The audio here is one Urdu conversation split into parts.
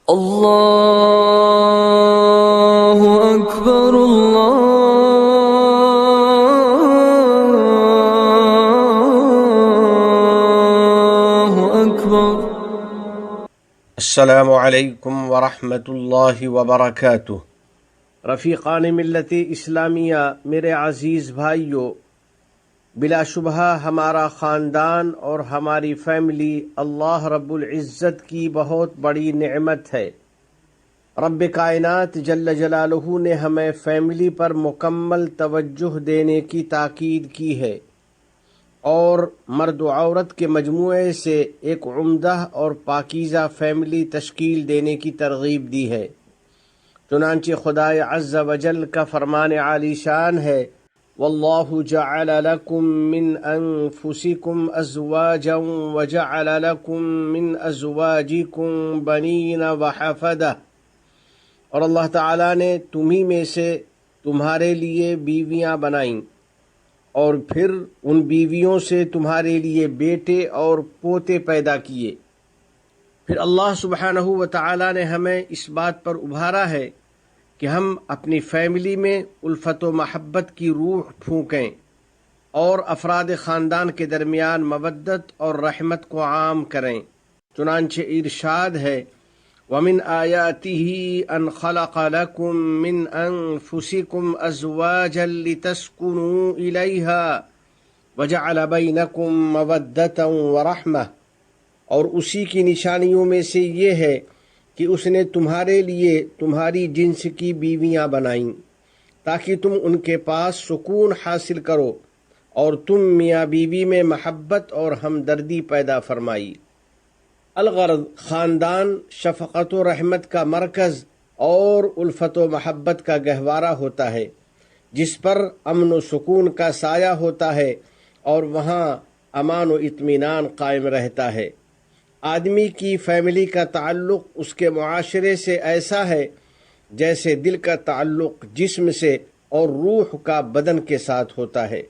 اللہ اکبر اللہ اکبر۔ السلام علیکم ورحمۃ اللہ وبرکاتہ۔ رفیقان ملت اسلامیہ، میرے عزیز بھائیوں، بلا شبہ ہمارا خاندان اور ہماری فیملی اللہ رب العزت کی بہت بڑی نعمت ہے۔ رب کائنات جل جلالہ نے ہمیں فیملی پر مکمل توجہ دینے کی تاکید کی ہے اور مرد و عورت کے مجموعے سے ایک عمدہ اور پاکیزہ فیملی تشکیل دینے کی ترغیب دی ہے۔ چنانچہ خدائے عز و جل کا فرمان عالی شان ہے، وَاللَّهُ جَعَلَ لَكُم مِّنْ أَنفُسِكُمْ أَزْوَاجًا وَجَعَلَ لَكُم مِّنْ أَزْوَاجِكُمْ بَنِينَ وَحَفَدَةً، اور اللہ تعالیٰ نے تمہیں میں سے تمہارے لیے بیویاں بنائیں اور پھر ان بیویوں سے تمہارے لیے بیٹے اور پوتے پیدا کیے۔ پھر اللہ سبحانہ و تعالیٰ نے ہمیں اس بات پر ابھارا ہے کہ ہم اپنی فیملی میں الفت و محبت کی روح پھونکیں اور افراد خاندان کے درمیان مودت اور رحمت کو عام کریں۔ چنانچہ ارشاد ہے، وَمِنْ آيَاتِهِ أَنْ خَلَقَ لَكُم مِّنْ أَنفُسِكُمْ أَزْوَاجًا لِتَسْكُنُوا إِلَيْهَا وَجَعَلَ بَيْنَكُم مَّوَدَّةً وَرَحْمَةً، اور اسی کی نشانیوں میں سے یہ ہے کہ اس نے تمہارے لیے تمہاری جنس کی بیویاں بنائیں تاکہ تم ان کے پاس سکون حاصل کرو، اور تم میاں بیوی میں محبت اور ہمدردی پیدا فرمائی۔ الغرض، خاندان شفقت و رحمت کا مرکز اور الفت و محبت کا گہوارہ ہوتا ہے، جس پر امن و سکون کا سایہ ہوتا ہے اور وہاں امان و اطمینان قائم رہتا ہے۔ آدمی کی فیملی کا تعلق اس کے معاشرے سے ایسا ہے جیسے دل کا تعلق جسم سے اور روح کا بدن کے ساتھ ہوتا ہے۔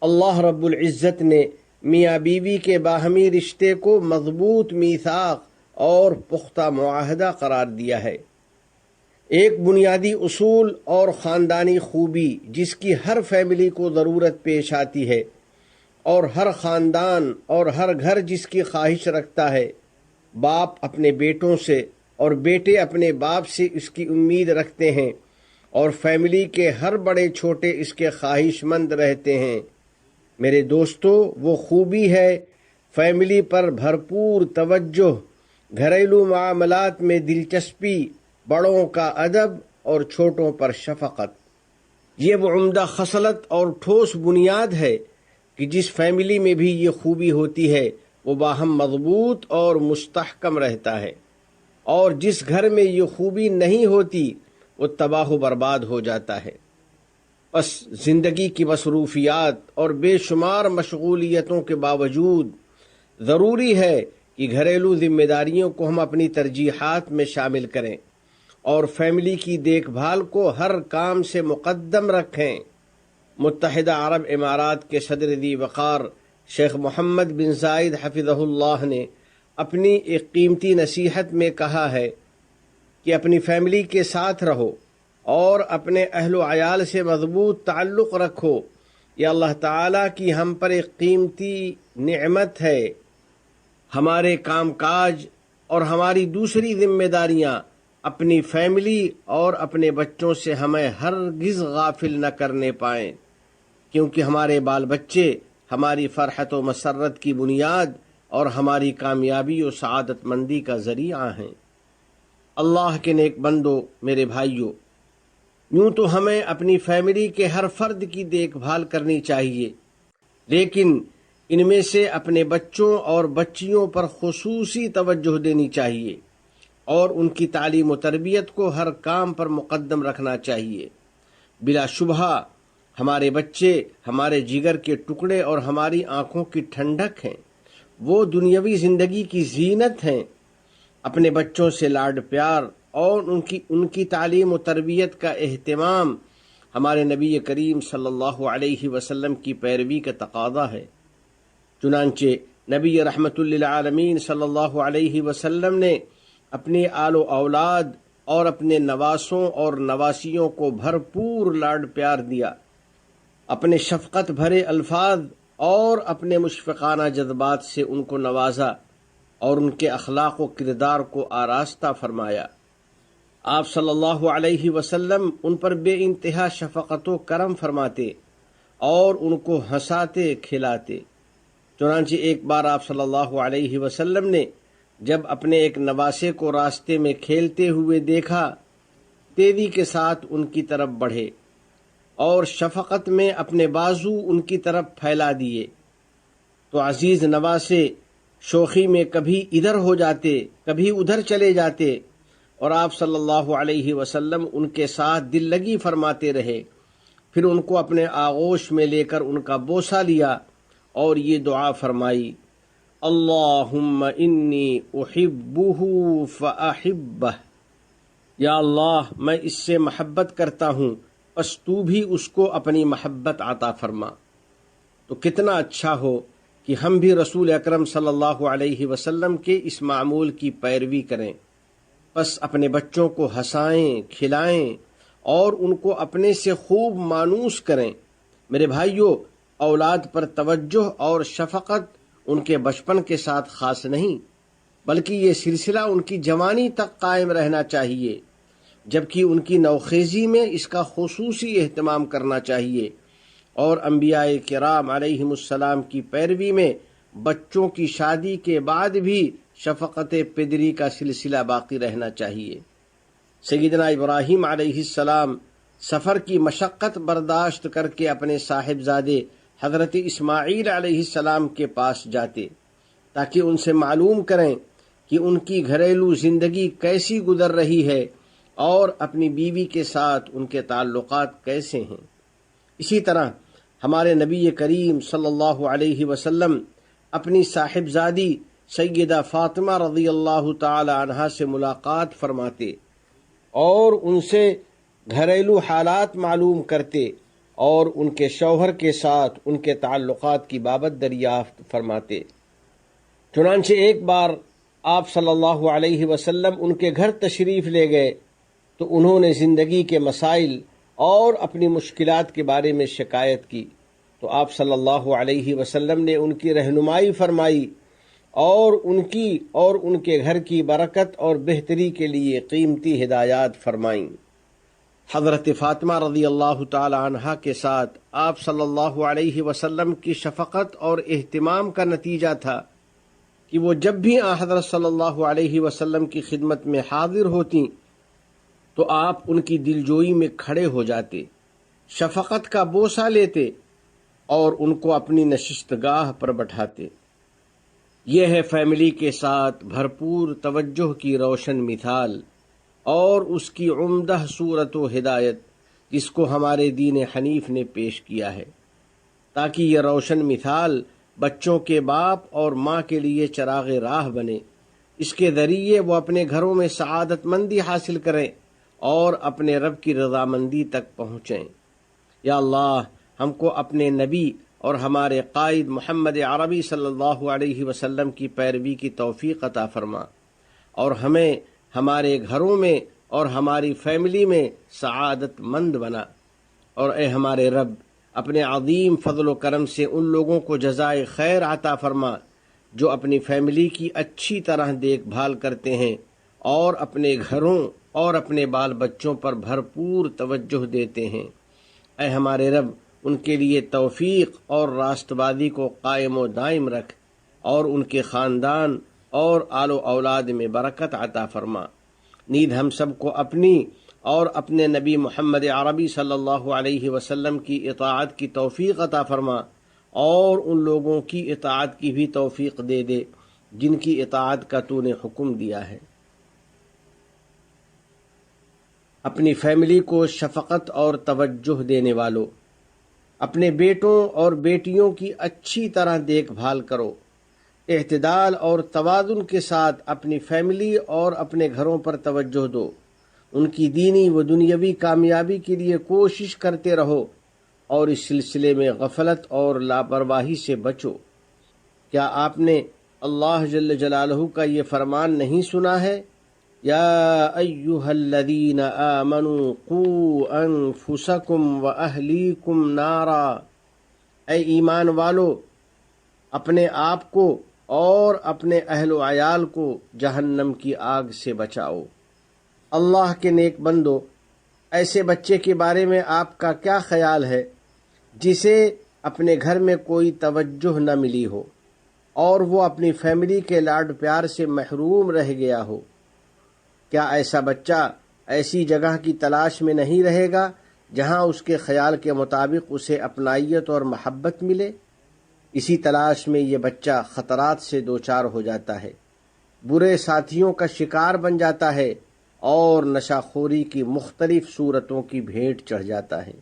اللہ رب العزت نے میاں بیوی کے باہمی رشتے کو مضبوط میثاق اور پختہ معاہدہ قرار دیا ہے۔ ایک بنیادی اصول اور خاندانی خوبی جس کی ہر فیملی کو ضرورت پیش آتی ہے اور ہر خاندان اور ہر گھر جس کی خواہش رکھتا ہے، باپ اپنے بیٹوں سے اور بیٹے اپنے باپ سے اس کی امید رکھتے ہیں، اور فیملی کے ہر بڑے چھوٹے اس کے خواہش مند رہتے ہیں۔ میرے دوستو، وہ خوبی ہے فیملی پر بھرپور توجہ، گھریلو معاملات میں دلچسپی، بڑوں کا ادب اور چھوٹوں پر شفقت۔ یہ وہ عمدہ خصلت اور ٹھوس بنیاد ہے کہ جس فیملی میں بھی یہ خوبی ہوتی ہے وہ باہم مضبوط اور مستحکم رہتا ہے، اور جس گھر میں یہ خوبی نہیں ہوتی وہ تباہ و برباد ہو جاتا ہے۔ بس زندگی کی مصروفیات اور بے شمار مشغولیتوں کے باوجود ضروری ہے کہ گھریلو ذمہ داریوں کو ہم اپنی ترجیحات میں شامل کریں اور فیملی کی دیکھ بھال کو ہر کام سے مقدم رکھیں۔ متحدہ عرب امارات کے صدر ذی وقار شیخ محمد بن زائد حفظہ اللہ نے اپنی ایک قیمتی نصیحت میں کہا ہے کہ اپنی فیملی کے ساتھ رہو اور اپنے اہل و عیال سے مضبوط تعلق رکھو۔ یہ اللہ تعالیٰ کی ہم پر ایک قیمتی نعمت ہے۔ ہمارے کام کاج اور ہماری دوسری ذمہ داریاں اپنی فیملی اور اپنے بچوں سے ہمیں ہرگز غافل نہ کرنے پائیں، کیونکہ ہمارے بال بچے ہماری فرحت و مسرت کی بنیاد اور ہماری کامیابی و سعادت مندی کا ذریعہ ہیں۔ اللہ کے نیک بندو، میرے بھائیوں، یوں تو ہمیں اپنی فیملی کے ہر فرد کی دیکھ بھال کرنی چاہیے، لیکن ان میں سے اپنے بچوں اور بچیوں پر خصوصی توجہ دینی چاہیے اور ان کی تعلیم و تربیت کو ہر کام پر مقدم رکھنا چاہیے۔ بلا شبہ ہمارے بچے ہمارے جگر کے ٹکڑے اور ہماری آنکھوں کی ٹھنڈک ہیں، وہ دنیاوی زندگی کی زینت ہیں۔ اپنے بچوں سے لاڈ پیار اور ان کی تعلیم و تربیت کا اہتمام ہمارے نبی کریم صلی اللہ علیہ وسلم کی پیروی کا تقاضا ہے۔ چنانچہ نبی رحمت للعالمین صلی اللہ علیہ وسلم نے اپنی آل و اولاد اور اپنے نواسوں اور نواسیوں کو بھرپور لاڈ پیار دیا، اپنے شفقت بھرے الفاظ اور اپنے مشفقانہ جذبات سے ان کو نوازا اور ان کے اخلاق و کردار کو آراستہ فرمایا۔ آپ صلی اللہ علیہ وسلم ان پر بے انتہا شفقت و کرم فرماتے اور ان کو ہنساتے کھلاتے۔ چنانچہ ایک بار آپ صلی اللہ علیہ وسلم نے جب اپنے ایک نواسے کو راستے میں کھیلتے ہوئے دیکھا، تیزی کے ساتھ ان کی طرف بڑھے اور شفقت میں اپنے بازو ان کی طرف پھیلا دیے تو عزیز نواسے شوخی میں کبھی ادھر ہو جاتے، کبھی ادھر چلے جاتے، اور آپ صلی اللہ علیہ وسلم ان کے ساتھ دل لگی فرماتے رہے۔ پھر ان کو اپنے آغوش میں لے کر ان کا بوسہ لیا اور یہ دعا فرمائی، اللہم انی احبہ فاحبہ، یا اللہ میں اس سے محبت کرتا ہوں، پس تو بھی اس کو اپنی محبت عطا فرما۔ تو کتنا اچھا ہو کہ ہم بھی رسول اکرم صلی اللہ علیہ وسلم کے اس معمول کی پیروی کریں، پس اپنے بچوں کو ہنسائیں، کھلائیں اور ان کو اپنے سے خوب مانوس کریں۔ میرے بھائیوں، اولاد پر توجہ اور شفقت ان کے بچپن کے ساتھ خاص نہیں، بلکہ یہ سلسلہ ان کی جوانی تک قائم رہنا چاہیے، جبکہ ان کی نوخیزی میں اس کا خصوصی اہتمام کرنا چاہیے، اور انبیاء کرام علیہم السلام کی پیروی میں بچوں کی شادی کے بعد بھی شفقت پدری کا سلسلہ باقی رہنا چاہیے۔ سیدنا ابراہیم علیہ السلام سفر کی مشقت برداشت کر کے اپنے صاحبزادے حضرت اسماعیل علیہ السلام کے پاس جاتے تاکہ ان سے معلوم کریں کہ ان کی گھریلو زندگی کیسی گزر رہی ہے اور اپنی بیوی کے ساتھ ان کے تعلقات کیسے ہیں۔ اسی طرح ہمارے نبی کریم صلی اللہ علیہ وسلم اپنی صاحبزادی سیدہ فاطمہ رضی اللہ تعالی عنہا سے ملاقات فرماتے اور ان سے گھریلو حالات معلوم کرتے اور ان کے شوہر کے ساتھ ان کے تعلقات کی بابت دریافت فرماتے۔ چنانچہ ایک بار آپ صلی اللہ علیہ وسلم ان کے گھر تشریف لے گئے تو انہوں نے زندگی کے مسائل اور اپنی مشکلات کے بارے میں شکایت کی، تو آپ صلی اللہ علیہ وسلم نے ان کی رہنمائی فرمائی اور ان کی اور ان کے گھر کی برکت اور بہتری کے لیے قیمتی ہدایات فرمائیں۔ حضرت فاطمہ رضی اللہ تعالی عنہا کے ساتھ آپ صلی اللہ علیہ وسلم کی شفقت اور اہتمام کا نتیجہ تھا کہ وہ جب بھی حضرت صلی اللہ علیہ وسلم کی خدمت میں حاضر ہوتی تو آپ ان کی دلجوئی میں کھڑے ہو جاتے، شفقت کا بوسہ لیتے اور ان کو اپنی نشست گاہ پر بٹھاتے۔ یہ ہے فیملی کے ساتھ بھرپور توجہ کی روشن مثال اور اس کی عمدہ صورت و ہدایت جس کو ہمارے دین حنیف نے پیش کیا ہے، تاکہ یہ روشن مثال بچوں کے باپ اور ماں کے لیے چراغ راہ بنے، اس کے ذریعے وہ اپنے گھروں میں سعادت مندی حاصل کریں اور اپنے رب کی رضامندی تک پہنچیں۔ یا اللہ، ہم کو اپنے نبی اور ہمارے قائد محمد عربی صلی اللہ علیہ وسلم کی پیروی کی توفیق عطا فرما، اور ہمیں ہمارے گھروں میں اور ہماری فیملی میں سعادت مند بنا، اور اے ہمارے رب، اپنے عظیم فضل و کرم سے ان لوگوں کو جزائے خیر عطا فرما جو اپنی فیملی کی اچھی طرح دیکھ بھال کرتے ہیں اور اپنے گھروں اور اپنے بال بچوں پر بھرپور توجہ دیتے ہیں۔ اے ہمارے رب، ان کے لیے توفیق اور راست بازی کو قائم و دائم رکھ، اور ان کے خاندان اور آل و اولاد میں برکت عطا فرما۔ نیز ہم سب کو اپنی اور اپنے نبی محمد عربی صلی اللہ علیہ وسلم کی اطاعت کی توفیق عطا فرما، اور ان لوگوں کی اطاعت کی بھی توفیق دے دے جن کی اطاعت کا تو نے حکم دیا ہے۔ اپنی فیملی کو شفقت اور توجہ دینے والوں، اپنے بیٹوں اور بیٹیوں کی اچھی طرح دیکھ بھال کرو، اعتدال اور توازن کے ساتھ اپنی فیملی اور اپنے گھروں پر توجہ دو، ان کی دینی و دنیاوی کامیابی کے لیے کوشش کرتے رہو، اور اس سلسلے میں غفلت اور لاپرواہی سے بچو۔ کیا آپ نے اللہ جل جلالہ کا یہ فرمان نہیں سنا ہے یا ایہا الذین آمنوا قوا انفسکم واہلیکم نارا، اے ایمان والو اپنے آپ کو اور اپنے اہل و عیال کو جہنم کی آگ سے بچاؤ۔ اللہ کے نیک بندو، ایسے بچے کے بارے میں آپ کا کیا خیال ہے جسے اپنے گھر میں کوئی توجہ نہ ملی ہو اور وہ اپنی فیملی کے لاڈ پیار سے محروم رہ گیا ہو؟ کیا ایسا بچہ ایسی جگہ کی تلاش میں نہیں رہے گا جہاں اس کے خیال کے مطابق اسے اپنائیت اور محبت ملے؟ اسی تلاش میں یہ بچہ خطرات سے دوچار ہو جاتا ہے، برے ساتھیوں کا شکار بن جاتا ہے اور نشہ خوری کی مختلف صورتوں کی بھیٹ چڑھ جاتا ہے۔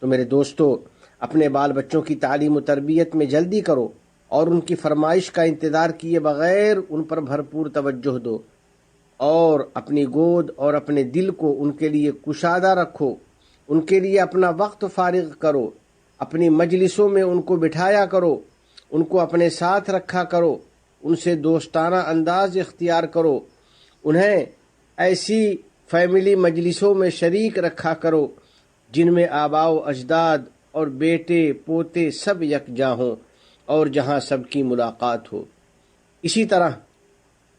تو میرے دوستو، اپنے بال بچوں کی تعلیم و تربیت میں جلدی کرو اور ان کی فرمائش کا انتظار کیے بغیر ان پر بھرپور توجہ دو، اور اپنی گود اور اپنے دل کو ان کے لیے کشادہ رکھو، ان کے لیے اپنا وقت فارغ کرو، اپنی مجلسوں میں ان کو بٹھایا کرو، ان کو اپنے ساتھ رکھا کرو، ان سے دوستانہ انداز اختیار کرو، انہیں ایسی فیملی مجلسوں میں شریک رکھا کرو جن میں آباء و اجداد اور بیٹے پوتے سب یکجا ہوں اور جہاں سب کی ملاقات ہو۔ اسی طرح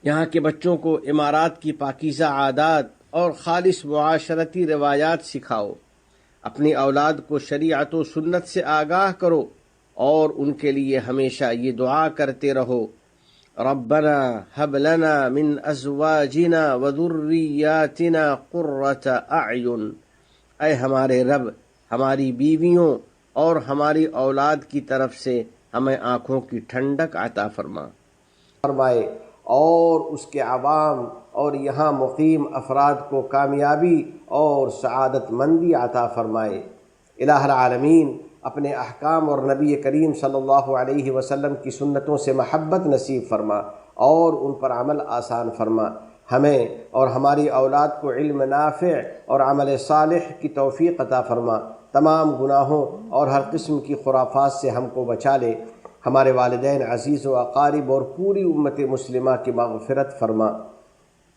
یہاں کے بچوں کو امارات کی پاکیزہ عادات اور خالص معاشرتی روایات سکھاؤ، اپنی اولاد کو شریعت و سنت سے آگاہ کرو اور ان کے لیے ہمیشہ یہ دعا کرتے رہو، ربنا هب لنا من ازواجنا وذریاتنا قرۃ اعین، اے ہمارے رب ہماری بیویوں اور ہماری اولاد کی طرف سے ہمیں آنکھوں کی ٹھنڈک عطا فرمائے اور اس کے عوام اور یہاں مقیم افراد کو کامیابی اور سعادت مندی عطا فرمائے۔ الہ العالمین اپنے احکام اور نبی کریم صلی اللہ علیہ وسلم کی سنتوں سے محبت نصیب فرما اور ان پر عمل آسان فرما۔ ہمیں اور ہماری اولاد کو علم نافع اور عمل صالح کی توفیق عطا فرما۔ تمام گناہوں اور ہر قسم کی خرافات سے ہم کو بچا لے۔ ہمارے والدین عزیز و اقارب اور پوری امت مسلمہ کی مغفرت فرما۔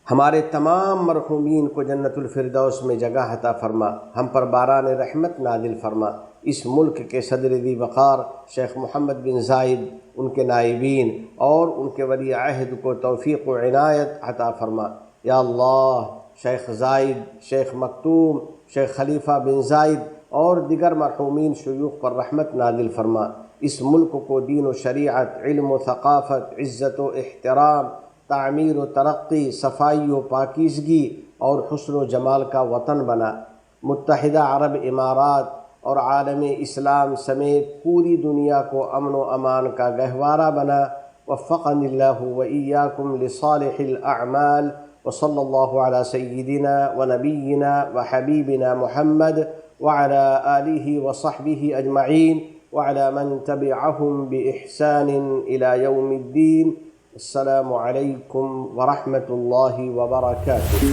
ہمارے تمام مرحومین کو جنت الفردوس میں جگہ عطا فرما۔ ہم پر باران رحمت نازل فرما۔ اس ملک کے صدر ذی وقار شیخ محمد بن زائد، ان کے نائبین اور ان کے ولی عہد کو توفیق و عنایت عطا فرما۔ یا اللہ، شیخ زائد، شیخ مکتوم، شیخ خلیفہ بن زائد اور دیگر مرحومین شیوخ پر رحمت نازل فرما۔ اس ملک کو دین و شریعت، علم و ثقافت، عزت و احترام، تعمیر و ترقی، صفائی و پاکیزگی اور حسن و جمال کا وطن بنا۔ متحدہ عرب امارات اور عالم اسلام سمیت پوری دنیا کو امن و امان کا گہوارہ بنا۔ وفقنی اللہ و ایاکم لصالح الاعمال، وصلی اللہ علی سیدنا و نبینا و حبیبنا محمد وعلى آلہ وصحبہ اجمعین وعلى من تبعهم بإحسان إلى يوم الدين۔ السلام علیکم ورحمۃ اللہ وبرکاتہ۔